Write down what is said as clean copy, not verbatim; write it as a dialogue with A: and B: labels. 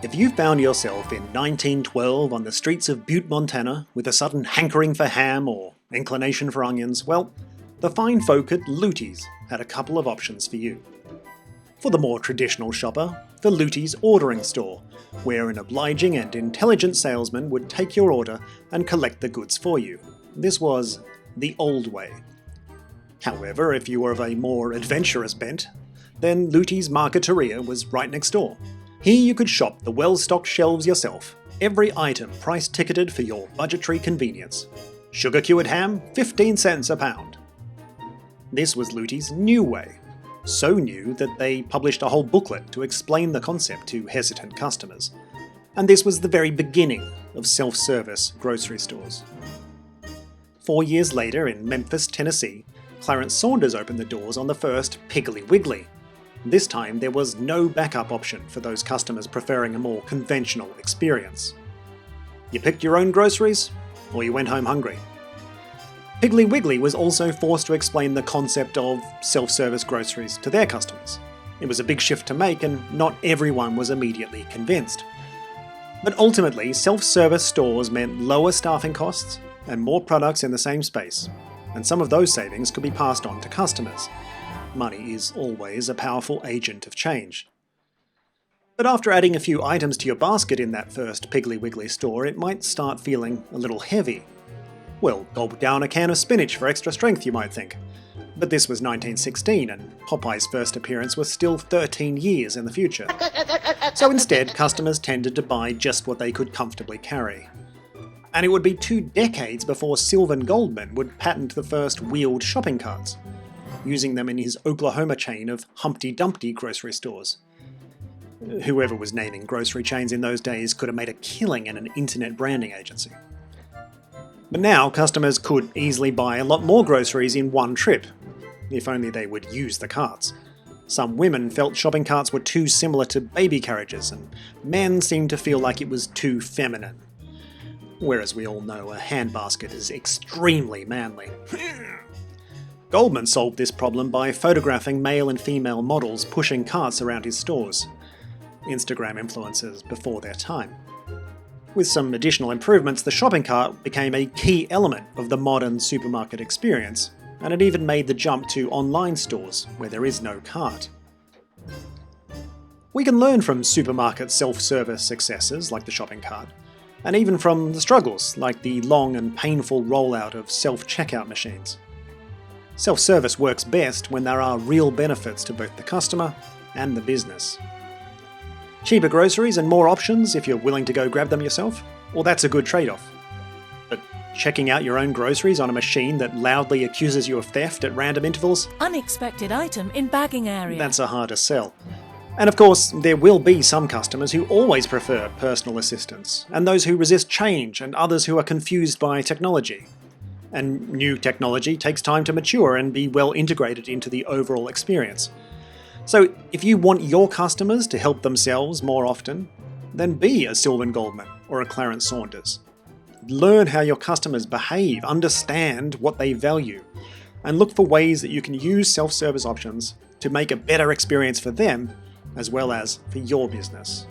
A: If you found yourself in 1912 on the streets of Butte, Montana, with a sudden hankering for ham or inclination for onions, well, the fine folk at Luty's had a couple of options for you. For the more traditional shopper, the Luty's ordering store, where an obliging and intelligent salesman would take your order and collect the goods for you. This was the old way. However, if you were of a more adventurous bent, then Luty's Marketeria was right next door. Here you could shop the well-stocked shelves yourself, every item price-ticketed for your budgetary convenience. Sugar-cured ham, 15 cents a pound. This was Luty's new way. So new that they published a whole booklet to explain the concept to hesitant customers. And this was the very beginning of self-service grocery stores. 4 years later, in Memphis, Tennessee, Clarence Saunders opened the doors on the first Piggly Wiggly. This time there was no backup option for those customers preferring a more conventional experience. You picked your own groceries, or you went home hungry. Piggly Wiggly was also forced to explain the concept of self-service groceries to their customers. It was a big shift to make, and not everyone was immediately convinced. But ultimately, self-service stores meant lower staffing costs and more products in the same space, and some of those savings could be passed on to customers. Money is always a powerful agent of change. But after adding a few items to your basket in that first Piggly Wiggly store, it might start feeling a little heavy. Well, gulp down a can of spinach for extra strength, you might think. But this was 1916, and Popeye's first appearance was still 13 years in the future. So instead, customers tended to buy just what they could comfortably carry. And it would be 2 decades before Sylvan Goldman would patent the first wheeled shopping carts, using them in his Oklahoma chain of Humpty Dumpty grocery stores. Whoever was naming grocery chains in those days could have made a killing in an internet branding agency. But now customers could easily buy a lot more groceries in one trip, if only they would use the carts. Some women felt shopping carts were too similar to baby carriages, and men seemed to feel like it was too feminine. Whereas we all know a handbasket is extremely manly. Goldman solved this problem by photographing male and female models pushing carts around his stores. Instagram influencers before their time. With some additional improvements, the shopping cart became a key element of the modern supermarket experience, and it even made the jump to online stores where there is no cart. We can learn from supermarket self-service successes like the shopping cart, and even from the struggles like the long and painful rollout of self-checkout machines. Self-service works best when there are real benefits to both the customer and the business. Cheaper groceries and more options if you're willing to go grab them yourself? Well, that's a good trade-off. But checking out your own groceries on a machine that loudly accuses you of theft at random intervals?
B: Unexpected item in bagging area.
A: That's a harder sell. And of course, there will be some customers who always prefer personal assistance, and those who resist change, and others who are confused by technology. And new technology takes time to mature and be well integrated into the overall experience. So if you want your customers to help themselves more often, then be a Sylvan Goldman or a Clarence Saunders. Learn how your customers behave, understand what they value, and look for ways that you can use self-service options to make a better experience for them as well as for your business.